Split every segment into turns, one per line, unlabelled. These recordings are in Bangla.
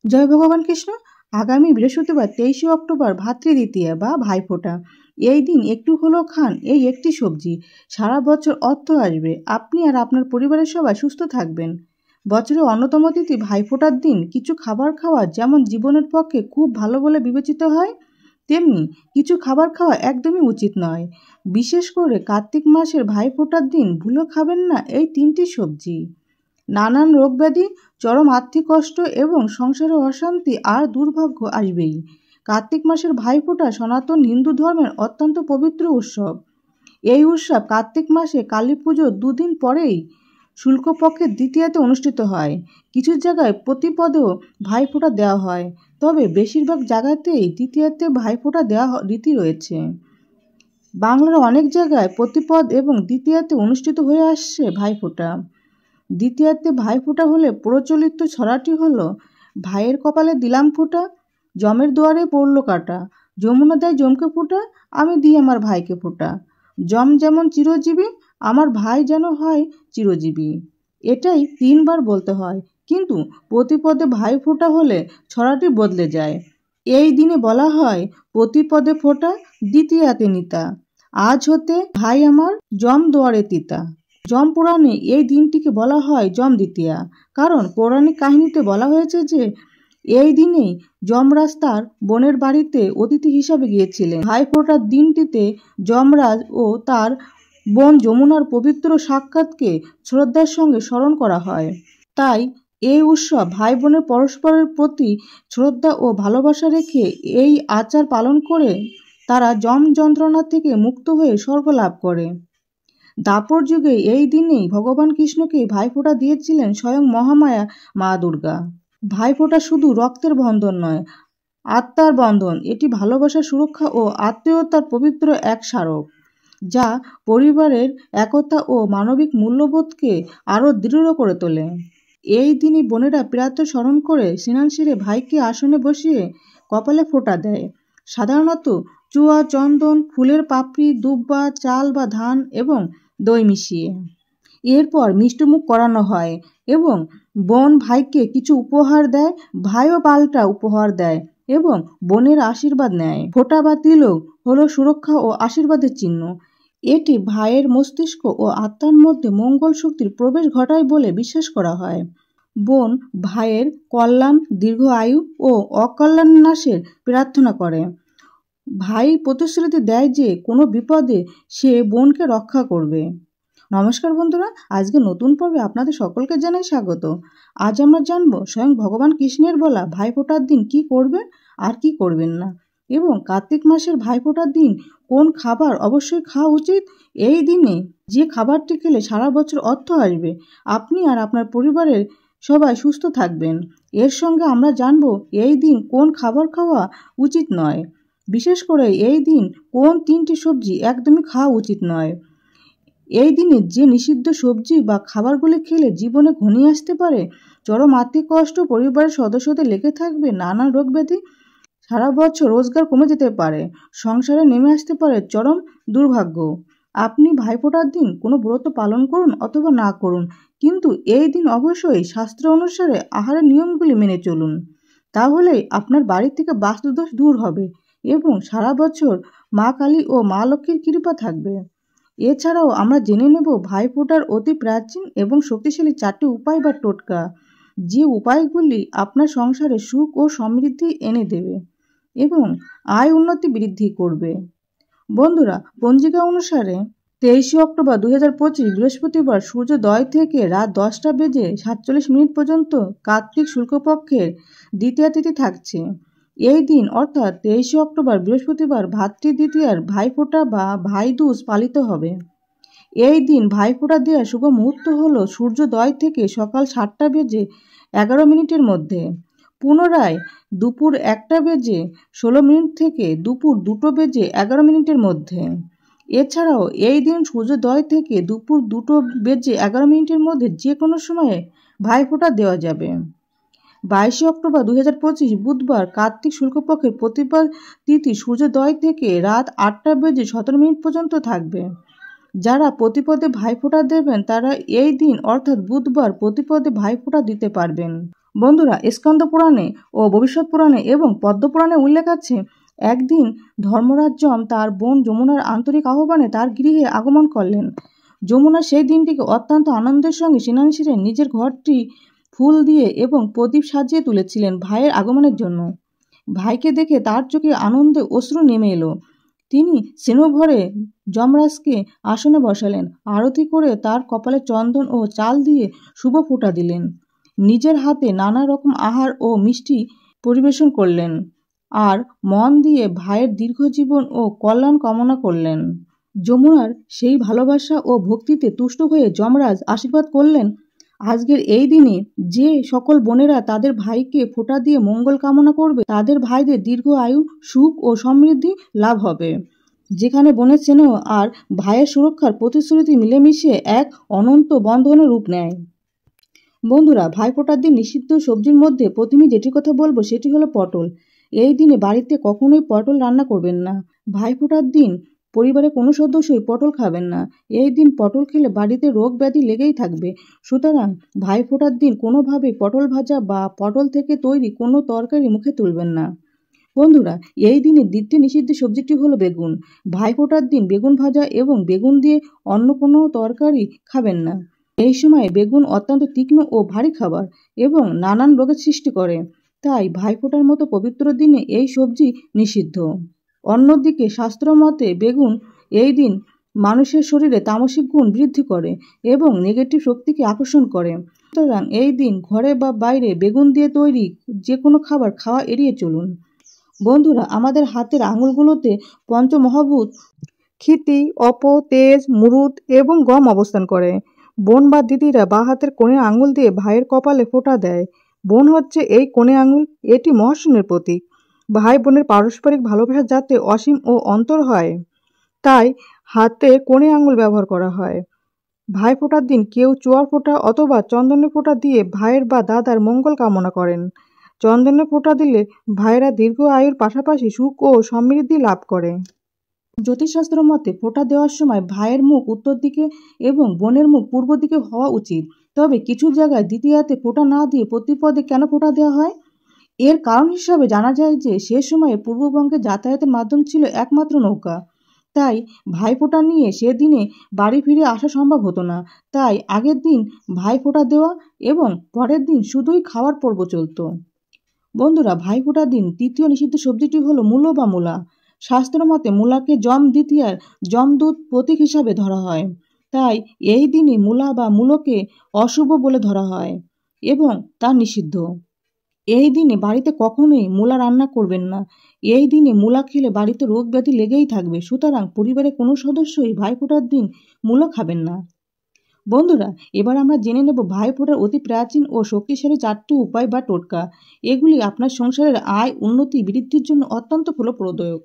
জয় ভগবান কৃষ্ণ। আগামী বৃহস্পতিবার 23শে অক্টোবর ভাতৃদ্বিতীয়া বা ভাইফোঁটা। এই দিন একটু হলেও খান এই একটি সবজি, সারা বছর অর্থ আসবে, আপনি আর আপনার পরিবারের সবাই সুস্থ থাকবেন। বছরের অন্যতম তিথি ভাইফোঁটার দিন কিছু খাবার খাওয়া যেমন জীবনের পক্ষে খুব ভালো বলে বিবেচিত হয়, তেমনি কিছু খাবার খাওয়া একদমই উচিত নয়। বিশেষ করে কার্তিক মাসের ভাইফোঁটার দিন ভুলেও খাবেন না এই তিনটি সবজি। নানান রোগব্যাধি, চরম আর্থিক কষ্ট এবং সংসারে অশান্তি আর দুর্ভাগ্য আসবেই। কার্তিক মাসের ভাইফোঁটা সনাতন হিন্দু ধর্মের অত্যন্ত পবিত্র উৎসব। এই উৎসব কার্তিক মাসে কালী পুজোর দুদিন পরেই শুক্লপক্ষের দ্বিতীয়াতে অনুষ্ঠিত হয়। কিছু জায়গায় প্রতিপদেও ভাইফোঁটা দেওয়া হয়, তবে বেশিরভাগ জায়গাতেই দ্বিতীয়াতে ভাইফোঁটা দেওয়া রীতি রয়েছে। বাংলার অনেক জায়গায় প্রতিপদ এবং দ্বিতীয়াতে অনুষ্ঠিত হয়ে আসছে ভাইফোঁটা। দ্বিতীয়াতে ভাইফোঁটা হলে প্রচলিত ছড়াটি হলো, ভাইয়ের কপালে দিলাম ফোঁটা, জমের দুয়ারে পড়ল কাটা, যমুনা দেয় জমকে ফোঁটা, আমি দিই আমার ভাইকে ফোঁটা। জম যেমন চিরজীবী, আমার ভাই যেন হয় চিরজীবী। এটাই 3বার বলতে হয়, কিন্তু প্রতিপদে ভাইফোঁটা হলে ছড়াটি বদলে যায়। এই দিনে বলা হয়, প্রতিপদে ফোঁটা, দ্বিতীয়াতে নিতা, আজ হতে ভাই আমার জম দুয়ারে তিতা। যম পুরাণে এই দিনটিকে বলা হয় যম দ্বিতীয়া, কারণ পৌরাণিক কাহিনীতে বলা হয়েছে যে এই দিনেই যমরাজ তার বোনের বাড়িতে অতিথি হিসাবে গিয়েছিলেন। ভাইফোঁটার দিনটিতে যমরাজ ও তার বোন যমুনার পবিত্র সাক্ষাৎকে শ্রদ্ধার সঙ্গে স্মরণ করা হয়। তাই এই উৎসব ভাই বোনের পরস্পরের প্রতি শ্রদ্ধা ও ভালোবাসা রেখে এই আচার পালন করে তারা যম যন্ত্রণা থেকে মুক্ত হয়ে স্বর্গ লাভ করে। দাপর যুগে এই দিনেই ভগবান কৃষ্ণকে ভাইফোঁটা দিয়েছিলেন স্বয়ং মহামায়া মা দুর্গা। ভাইফোঁটা শুধু রক্তের বন্ধন নয়, আত্মার বন্ধন। এটি ভালোবাসা, সুরক্ষা ও আত্মীয়তার পবিত্র এক স্মারক, যা পরিবারের একতা ও মানবিক মূল্যবোধকে আরও দৃঢ় করে তোলে। এই দিনই বোনেরা প্রাত স্মরণ করে স্নান সেরে ভাইকে আসনে বসিয়ে কপালে ফোঁটা দেয়, সাধারণত চুয়া, চন্দন, ফুলের পাপড়ি, দুব্বা, চাল বা ধান এবং দই মিশিয়ে। এরপর মিষ্টিমুখ করানো হয় এবং বোন ভাইকে কিছু উপহার দেয়, ভাইও পাল্টা উপহার দেয় এবং বোনের আশীর্বাদ নেয়। ফোঁটা বা তিলক হলো সুরক্ষা ও আশীর্বাদের চিহ্ন। এটি ভাইয়ের মস্তিষ্ক ও আত্মার মধ্যে মঙ্গল শক্তির প্রবেশ ঘটায় বলে বিশ্বাস করা হয়। বোন ভাইয়ের কল্যাণ, দীর্ঘ আয়ু ও অকল্যাণ নাশের প্রার্থনা করে। ভাই প্রতিশ্রুতি দেয় যে কোনো বিপদে সে বোনকে রক্ষা করবে। নমস্কার বন্ধুরা, আজকে নতুন পর্বে আপনাদের সকলকে জানাই স্বাগত। আজ আমরা জানবো স্বয়ং ভগবান কৃষ্ণের বলা ভাইফোঁটার দিন কি করবেন আর কি করবেন না, এবং কার্তিক মাসের ভাইফোঁটার দিন কোন খাবার অবশ্যই খাওয়া উচিত। এই দিনে যে খাবারটি খেলে সারা বছর অর্থ আসবে, আপনি আর আপনার পরিবারের সবাই সুস্থ থাকবেন। এর সঙ্গে আমরা জানবো এই দিন কোন খাবার খাওয়া উচিত নয়, বিশেষ করে এই দিন কোন 3টি সবজি একদমই খাওয়া উচিত নয়। এই দিনে যে নিষিদ্ধ সবজি বা খাবারগুলি খেলে জীবনে ঘনিয়ে আসতে পারে চরম আর্থিক কষ্ট, পরিবারের সদস্যদের লেগে থাকবে নানান রোগ ব্যাধি, সারা বছর রোজগার কমে যেতে পারে, সংসারে নেমে আসতে পারে চরম দুর্ভাগ্য। আপনি ভাইফোঁটার দিন কোনো ব্রত পালন করুন অথবা না করুন, কিন্তু এই দিন অবশ্যই শাস্ত্র অনুসারে আহারের নিয়মগুলি মেনে চলুন। তাহলেই আপনার বাড়ি থেকে বাস্তুদোষ দূর হবে এবং সারা বছর মা কালী ও মা লক্ষ্মীর কৃপা থাকবে। এছাড়াও আমরা জেনে নেব ভাইফোঁটার অতি প্রাচীন এবং শক্তিশালী 4টি উপায় বা টোটকা, যে উপায়গুলি আপনার সংসারে সুখ ও সমৃদ্ধি এনে দেবে এবং আয় উন্নতি বৃদ্ধি করবে। বন্ধুরা, পঞ্জিকা অনুসারে 23শে অক্টোবর 2025 বৃহস্পতিবার সূর্যোদয় থেকে রাত 10টা বেজে 47 মিনিট পর্যন্ত কার্তিক শুক্লপক্ষের দ্বিতীয়া তিথি থাকছে। এই দিন অর্থাৎ 23শে অক্টোবর বৃহস্পতিবার ভাতৃদ্বিতীয়ার ভাইফোঁটা বা ভাইদুজ পালিত হবে। এই দিন ভাইফোঁটা দেওয়ার শুভ মুহূর্ত হল সূর্যোদয় থেকে সকাল 7টা বেজে 11 মিনিটের মধ্যে, পুনরায় দুপুর 1টা বেজে 16 মিনিট থেকে দুপুর 2টো বেজে 11 মিনিটের মধ্যে। এছাড়াও এই দিন সূর্যোদয় থেকে দুপুর 2টো বেজে 11 মিনিটের মধ্যে যে কোনো সময়ে ভাইফোঁটা দেওয়া যাবে। 22শে অক্টোবর 2025 বুধবার কার্তিক শুক্লপক্ষের প্রতিপদ তিথি সূর্যোদয় থেকে রাত 8টা বেজে 17 মিনিট পর্যন্ত থাকবে। যারা প্রতিপদে ভাইফোঁটা দেবেন তারা এই দিন অর্থাৎ বুধবার প্রতিপদে ভাইফোঁটা দিতে পারবেন। বন্ধুরা, স্কন্দ পুরাণে ও ভবিষ্যৎ পুরাণে এবং পদ্ম পুরাণে উল্লেখ আছে, একদিন ধর্মরাজ যম তার বোন যমুনার আন্তরিক আহ্বানে তার গৃহে আগমন করলেন। যমুনা সেই দিনটিকে অত্যন্ত আনন্দের সঙ্গে সেনানিশিরে নিজের ঘরটি ফুল দিয়ে এবং প্রদীপ সাজিয়ে তুলেছিলেন ভাইয়ের আগমনের জন্য। ভাইকে দেখে তার চোখে আনন্দে অশ্রু নেমে এলো। তিনি স্নেহভরে যমরাজকে আসনে বসালেন, আরতি করে তার কপালে চন্দন ও চাল দিয়ে শুভ ফোঁটা দিলেন। নিজের হাতে নানা রকম আহার ও মিষ্টি পরিবেশন করলেন আর মন দিয়ে ভাইয়ের দীর্ঘজীবন ও কল্যাণ কামনা করলেন। যমুনার সেই ভালোবাসা ও ভক্তিতে তুষ্ট হয়ে যমরাজ আশীর্বাদ করলেন, আজকের এই দিনে যে সকল বোনেরা তাদের ভাইকে ফোঁটা দিয়ে মঙ্গল কামনা করবে, তাদের ভাইদের দীর্ঘ আয়ু, সুখ ও সমৃদ্ধি লাভ হবে। যেখানে বোনের স্নেহ আর ভাইয়ের সুরক্ষার প্রতিশ্রুতি মিলেমিশে এক অনন্ত বন্ধনের রূপ নেয়। বন্ধুরা, ভাইফোঁটার দিন নিষিদ্ধ সবজির মধ্যে প্রথমে যেটি কথা বলবো সেটি হলো পটল। এই দিনে বাড়িতে কখনোই পটল রান্না করবেন না। ভাইফোঁটার দিন পরিবারের কোনো সদস্যই পটল খাবেন না। এই দিন পটল খেলে বাড়িতে রোগ ব্যাধি লেগেই থাকবে। সুতরাং ভাইফোঁটার দিন কোনোভাবেই পটল ভাজা বা পটল থেকে তৈরি কোনো তরকারি মুখে তুলবেন না। বন্ধুরা, এই দিনে দ্বিতীয় নিষিদ্ধ সবজিটি হলো বেগুন। ভাইফোঁটার দিন বেগুন ভাজা এবং বেগুন দিয়ে অন্য কোনো তরকারি খাবেন না। এই সময় বেগুন অত্যন্ত তীক্ষ্ণ ও ভারী খাবার এবং নানান রোগের সৃষ্টি করে, তাই ভাইফোঁটার মতো পবিত্র দিনে এই সবজি নিষিদ্ধ। অন্যদিকে শাস্ত্র মতে বেগুন এই দিন মানুষের শরীরে তামসিক গুণ বৃদ্ধি করে এবং নেগেটিভ শক্তিকে আকর্ষণ করে। সুতরাং এই দিন ঘরে বা বাইরে বেগুন দিয়ে তৈরি যে কোনো খাবার খাওয়া এড়িয়ে চলুন। বন্ধুরা, আমাদের হাতের আঙুলগুলোতে পঞ্চমহাভূত ক্ষিতি, অপ, তেজ, মুরুদ এবং গম অবস্থান করে। বোন বা দিদিরা বা হাতের কোণে আঙুল দিয়ে ভাইয়ের কপালে ফোঁটা দেয়। বোন হচ্ছে এই কোণে আঙুল, এটি মহাশূন্যের প্রতীক। ভাই বোনের পারস্পরিক ভালোবাসা যাতে অসীম ও অন্তর হয়, তাই হাতে কোণে আঙুল ব্যবহার করা হয়। ভাই ফোঁটার দিন কেউ চোয়ার ফোঁটা অথবা চন্দনের ফোঁটা দিয়ে ভাইয়ের বা দাদার মঙ্গল কামনা করেন। চন্দনের ফোঁটা দিলে ভাইয়েরা দীর্ঘ আয়ুর পাশাপাশি সুখ ও সমৃদ্ধি লাভ করে। জ্যোতিষশাস্ত্র মতে ফোঁটা দেওয়ার সময় ভাইয়ের মুখ উত্তর দিকে এবং বোনের মুখ পূর্ব দিকে হওয়া উচিত। তবে কিছু জায়গায় দ্বিতীয় হাতে ফোঁটা না দিয়ে প্রতিপদে কেন ফোঁটা দেওয়া হয়? এর কারণ হিসাবে জানা যায় যে সে সময়ে পূর্ববঙ্গে যাতায়াতের মাধ্যম ছিল একমাত্র নৌকা। তাই ভাইফোঁটা নিয়ে সেদিনে বাড়ি ফিরে আসা সম্ভব হতো না। তাই আগের দিন ভাইফোঁটা দেওয়া এবং পরের দিন শুধুই খাওয়ার পর্ব চলত। বন্ধুরা, ভাইফোঁটার দিন তৃতীয় নিষিদ্ধ সবজিটি হলো মূলো বা মূলা। শাস্ত্র মতে মূলাকে যম দ্বিতীয়ার যমদূত প্রতীক হিসাবে ধরা হয়। তাই এই দিনে মূলা বা মূলোকে অশুভ বলে ধরা হয় এবং তা নিষিদ্ধ। এই দিনে বাড়িতে কখনোই মূলা রান্না করবেন না। এই দিনে মূলা খেলে বাড়িতে রোগ ব্যাধি লেগেই থাকবে। সুতরাং পরিবারের কোনো সদস্যই ভাইফোঁটার দিন মূলো খাবেন না। বন্ধুরা, এবার আমরা জেনে নেব ভাইফোঁটার অতি প্রাচীন ও শক্তিশালী 4টি উপায় বা টোটকা। এগুলি আপনার সংসারের আয়, উন্নতি, বৃদ্ধির জন্য অত্যন্ত ফলপ্রদায়ক।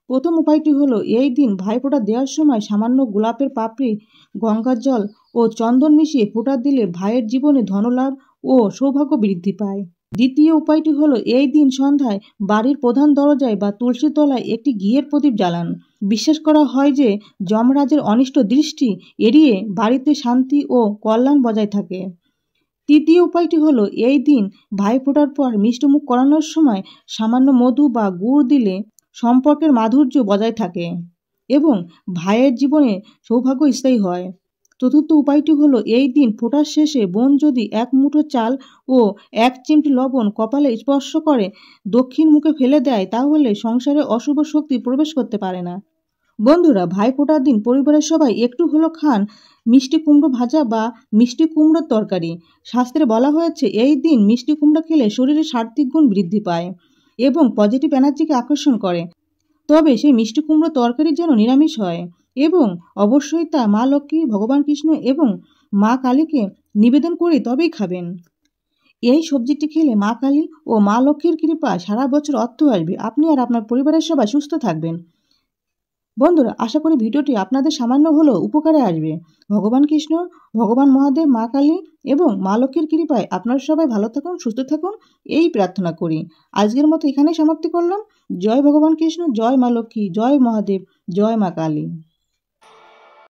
প্রথম উপায়টি হলো, এই দিন ভাইফোঁটা দেওয়ার সময় সামান্য গোলাপের পাপড়ি, গঙ্গার জল ও চন্দন মিশিয়ে ফোঁটা দিলে ভাইয়ের জীবনে ধনলাভ ও সৌভাগ্য বৃদ্ধি পায়। দ্বিতীয় উপায়টি হলো, এই দিন সন্ধ্যায় বাড়ির প্রধান দরজায় বা তুলসী তলায় একটি ঘিয়ের প্রদীপ জ্বালান। বিশ্বাস করা হয় যে যমরাজের অনিষ্ট দৃষ্টি এড়িয়ে বাড়িতে শান্তি ও কল্যাণ বজায় থাকে। তৃতীয় উপায়টি হলো, এই দিন ভাইফোঁটার পর মিষ্টিমুখ করানোর সময় সামান্য মধু বা গুড় দিলে সম্পর্কের মাধুর্য বজায় থাকে এবং ভাইয়ের জীবনে সৌভাগ্য স্থায়ী হয়। চতুর্থ উপায়টি হলো, এই দিন ফোঁটার শেষে বোন যদি এক মুঠো চাল ও 1 চিমটি লবণ কপালে স্পর্শ করে দক্ষিণ মুখে ফেলে দেয়, তাহলে সংসারে অশুভ শক্তি প্রবেশ করতে পারে না। বন্ধুরা, ভাইফোঁটার দিন পরিবারের সবাই একটু হলো খান মিষ্টি কুমড়ো ভাজা বা মিষ্টি কুমড়োর তরকারি। শাস্ত্রে বলা হয়েছে, এই দিন মিষ্টি কুমড়ো খেলে শরীরে সাত্ত্বিক গুণ বৃদ্ধি পায় এবং পজিটিভ এনার্জিকে আকর্ষণ করে। তবে সেই মিষ্টি কুমড়ো তরকারি যেন নিরামিষ হয় এবং অবশ্যই তা মা লক্ষ্মী, ভগবান কৃষ্ণ এবং মা কালীকে নিবেদন করে তবেই খাবেন। এই সবজিটি খেলে মা কালী ও মা লক্ষ্মীর কৃপায় সারা বছর অর্থ আসবে। আপনি আর আপনার পরিবারের সবাই সুস্থ থাকবেন। বন্ধুরা, আশা করি ভিডিওটি আপনাদের সামান্য হলেও উপকারে আসবে। ভগবান কৃষ্ণ, ভগবান মহাদেব, মা কালী এবং মা লক্ষ্মীর কৃপায় আপনারা সবাই ভালো থাকুন, সুস্থ থাকুন, এই প্রার্থনা করি। আজকের মতো এখানেই সমাপ্তি করলাম। জয় ভগবান কৃষ্ণ, জয় মা লক্ষ্মী, জয় মহাদেব, জয় মা কালী।